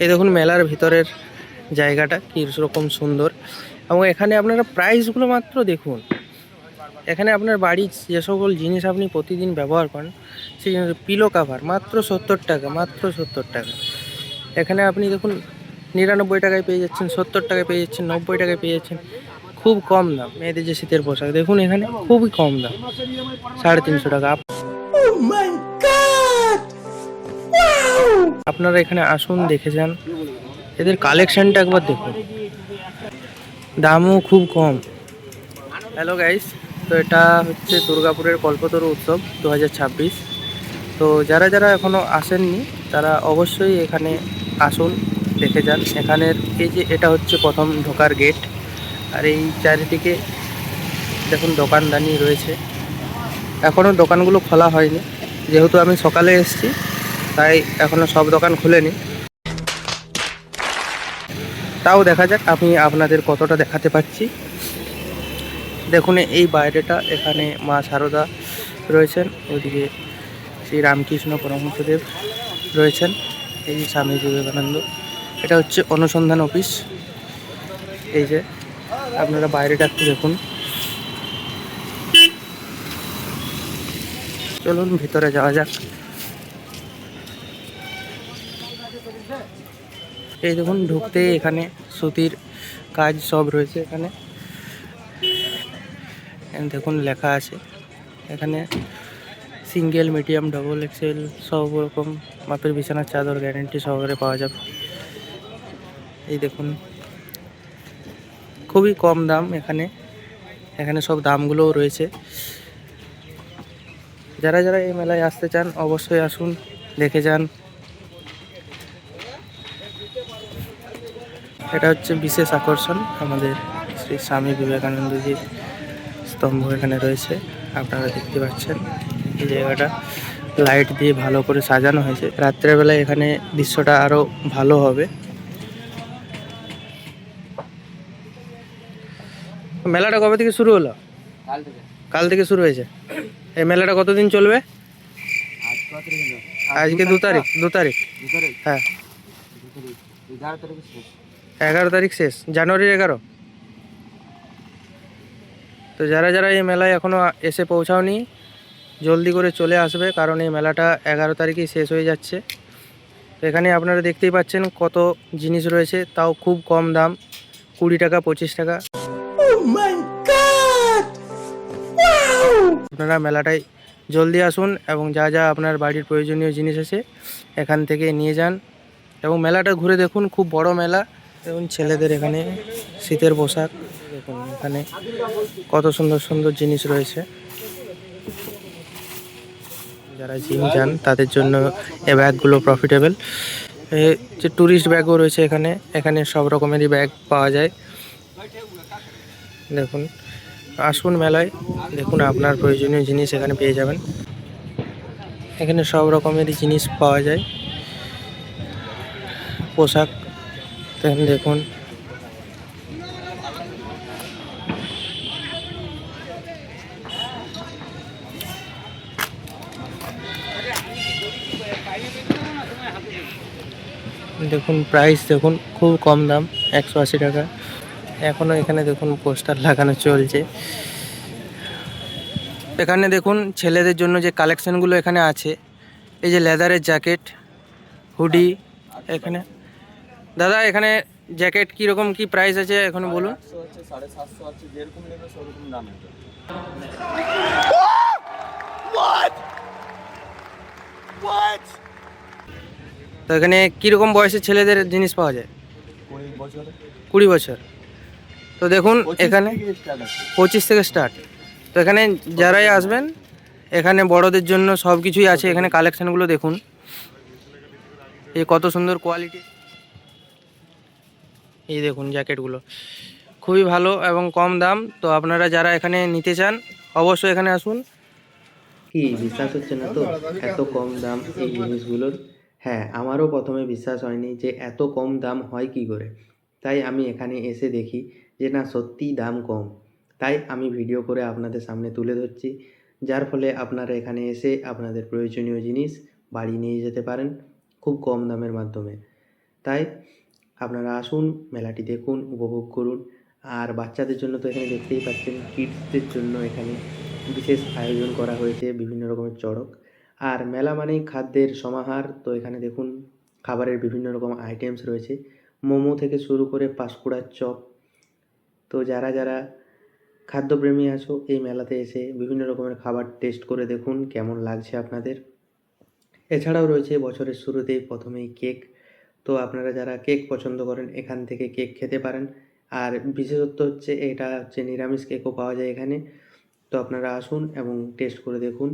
এই দেখুন মেলার ভিতরের জায়গাটা কীরকম সুন্দর, এবং এখানে আপনারা প্রাইসগুলো মাত্র দেখুন। এখানে আপনার বাড়ির যে সকল জিনিস আপনি প্রতিদিন ব্যবহার করেন, সেই পিলো কাভার মাত্র 70 টাকা, মাত্র 70 টাকা। এখানে আপনি দেখুন 99 টাকায় পেয়ে যাচ্ছেন, 70 টাকায় পেয়ে যাচ্ছেন, 90 টাকায় পেয়ে যাচ্ছেন। খুব কম দাম। মেয়েদের যে শীতের পোশাক দেখুন, এখানে খুবই কম দাম, 350 টাকা। আপনারা এখানে আসুন, দেখে যান, এদের কালেকশনটা একবার দেখুন, দামও খুব কম। হ্যালো গাইস, তো এটা হচ্ছে দুর্গাপুরের কল্পতরু উৎসব 2026। তো যারা যারা এখনও আসেননি তারা অবশ্যই এখানে আসুন, দেখে যান। এখানের এই যে এটা হচ্ছে প্রথম ঢোকার গেট, আর এই চারিদিকে দেখুন দোকানদানি রয়েছে। এখনও দোকানগুলো খোলা হয়নি, যেহেতু আমি সকালে এসেছি তাই এখনও সব দোকান খুলেনি। তাও দেখা যাক আমি আপনাদের কতটা দেখাতে পারছি। দেখুন এই বাইরেটা, এখানে মা শারদা রয়েছেন, ওইদিকে শ্রী রামকৃষ্ণ পরমহংসদেব রয়েছেন, এই স্বামী বিবেকানন্দ। এটা হচ্ছে অনুসন্ধান অফিস। এই যে আপনারা বাইরেটা একটু দেখুন। চলুন ভিতরে যাওয়া যাক। এই দেখুন ঢুকতে এখানে সুতির কাজ সব রয়েছে। এখানে দেখুন লেখা আছে, এখানে সিঙ্গেল, মিডিয়াম, ডবল এক্সেল সব রকম মাপের বিছানার চাদর গ্যারেন্টি সহকারে পাওয়া যাবে। এই দেখুন খুবই কম দাম এখানে, এখানে সব দামগুলোও রয়েছে। যারা যারা এই মেলায় আসতে চান অবশ্যই আসুন, দেখে যান। এটা হচ্ছে বিশেষ আকর্ষণ, আমাদের শ্রী স্বামী বিবেকানন্দজির স্তম্ভ এখানে রয়েছে, আপনারা দেখতে পাচ্ছেন। এই জায়গাটা লাইট দিয়ে ভালো করে সাজানো হয়েছে, রাত্রেবেলায় এখানে দৃশ্যটা আরও ভালো হবে। মেলাটা কবে থেকে শুরু হলো? কাল থেকে শুরু হয়েছে। এই মেলাটা কতদিন চলবে? আজকে 2 তারিখ। 2 তারিখ, হ্যাঁ 11 তারিখ শেষ, জানুয়ারির 11। তো যারা যারা এই মেলায় এখনও এসে পৌঁছাওনি জলদি করে চলে আসবে, কারণ এই মেলাটা 11 তারিখেই শেষ হয়ে যাচ্ছে। তো এখানে আপনারা দেখতেই পাচ্ছেন কত জিনিস রয়েছে, তাও খুব কম দাম, 20 টাকা, 25 টাকা। আপনারা মেলাটায় জলদি আসুন এবং যা যা আপনার বাড়ির প্রয়োজনীয় জিনিস আছে এখান থেকে নিয়ে যান, এবং মেলাটা ঘুরে দেখুন। খুব বড় মেলা। এবং ছেলেদের এখানে শীতের পোশাক দেখুন, এখানে কত সুন্দর সুন্দর জিনিস রয়েছে। যারা জিম যান তাদের জন্য এই ব্যাগগুলো প্রফিটেবল। যে ট্যুরিস্ট ব্যাগও রয়েছে এখানে, এখানে সব রকমেরই ব্যাগ পাওয়া যায়। দেখুন আসুন মেলায়, দেখুন আপনার প্রয়োজনীয় জিনিস এখানে পেয়ে যাবেন। এখানে সব রকমেরই জিনিস পাওয়া যায়, পোশাক দেখুন। দেখুন প্রাইস দেখুন, খুব কম দাম, 180 টাকা। এখনও এখানে দেখুন পোস্টার লাগানো চলছে। এখানে দেখুন ছেলেদের জন্য যে কালেকশনগুলো এখানে আছে, এই যে লেদারের জ্যাকেট, হুডি। এখানে দাদা এখানে জ্যাকেট কীরকম কি প্রাইস আছে এখন বলুন? 750 আছে, যেরকম নেবে সেরকম দাম আছে। তো এখানে কীরকম বয়সের ছেলেদের জিনিস পাওয়া যায়? 20 বছর। 20 বছর। তো দেখুন এখানে 25 থেকে স্টার্ট। তো এখানে যারাই আসবেন এখানে বড়দের জন্য সব কিছুই আছে। এখানে কালেকশানগুলো দেখুন, এই কত সুন্দর কোয়ালিটি। এই দেখুন জ্যাকেটগুলো খুবই ভালো এবং কম দাম। তো আপনারা যারা এখানে নিতে চান অবশ্যই এখানে আসুন। কি বিশ্বাস হচ্ছে না তো এত কম দাম এই জিনিসগুলোর? হ্যাঁ, আমারও প্রথমে বিশ্বাস হয়নি যে এত কম দাম হয় কি করে। তাই আমি এখানে এসে দেখি যে না, সত্যিই দাম কম। তাই আমি ভিডিও করে আপনাদের সামনে তুলে ধরছি, যার ফলে আপনারা এখানে এসে আপনাদের প্রয়োজনীয় জিনিস বাড়ি নিয়ে যেতে পারেন খুব কম দামের মাধ্যমে। তাই আপনারা আসুন, মেলাটি দেখুন, উপভোগ করুন। আর বাচ্চাদের জন্য তো এখানে দেখতেই পাচ্ছেন, কিডসদের জন্য এখানে বিশেষ আয়োজন করা হয়েছে বিভিন্ন রকমের চড়ক। আর মেলা মানেই খাদ্যের সমাহার, তো এখানে দেখুন খাবারের বিভিন্ন রকম আইটেমস রয়েছে, মোমো থেকে শুরু করে পাঁশকুড়ার চপ। তো যারা যারা খাদ্যপ্রেমী আছো, এই মেলাতে এসে বিভিন্ন রকমের খাবার টেস্ট করে দেখুন কেমন লাগছে আপনাদের। এছাড়াও রয়েছে বছরের শুরুতেই প্রথমেই কেক, তো আপনারা যারা কেক পছন্দ করেন এখান থেকে কেক খেতে পারেন। আর বিশেষত্ব হচ্ছে এটা হচ্ছে নিরামিষ কেকও পাওয়া যায় এখানে, তো আপনারা আসুন এবং টেস্ট করে দেখুন।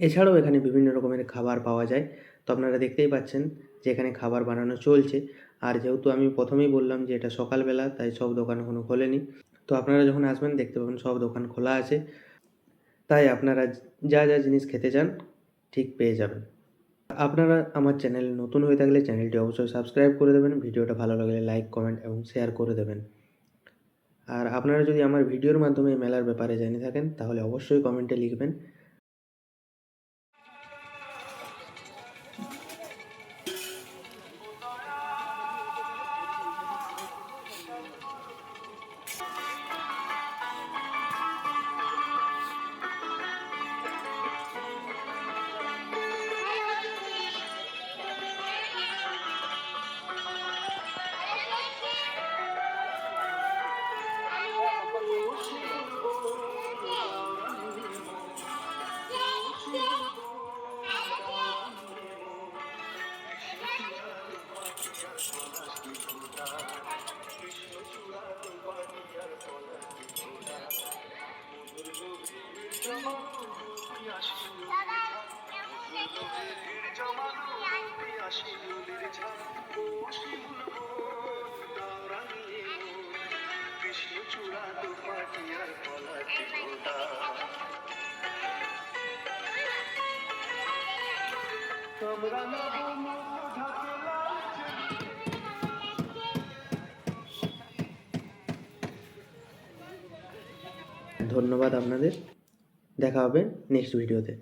এছাড়াও এখানে বিভিন্ন রকমের খাবার পাওয়া যায়, তো আপনারা দেখতেই পাচ্ছেন যে এখানে খাবার বানানো চলছে। আর যেহেতু আমি প্রথমেই বললাম যে এটা সকালবেলা, তাই সব দোকান এখনও খোলেনি। তো আপনারা যখন আসবেন দেখতে পাবেন সব দোকান খোলা আছে, তাই আপনারা যা যা জিনিস খেতে চান ঠিক পেয়ে যাবেন। আপনারা আমার চ্যানেলে নতুন হয়ে থাকলে চ্যানেলটি অবশ্যই সাবস্ক্রাইব করে দেবেন, ভিডিওটা ভালো লাগলে লাইক, কমেন্ট এবং শেয়ার করে দেবেন। আর আপনারা যদি আমার ভিডিওর মাধ্যমে এই মেলার ব্যাপারে জেনে থাকেন তাহলে অবশ্যই কমেন্টে লিখবেন। ধন্যবাদ আপনাদের, দেখা হবে নেক্সট ভিডিওতে।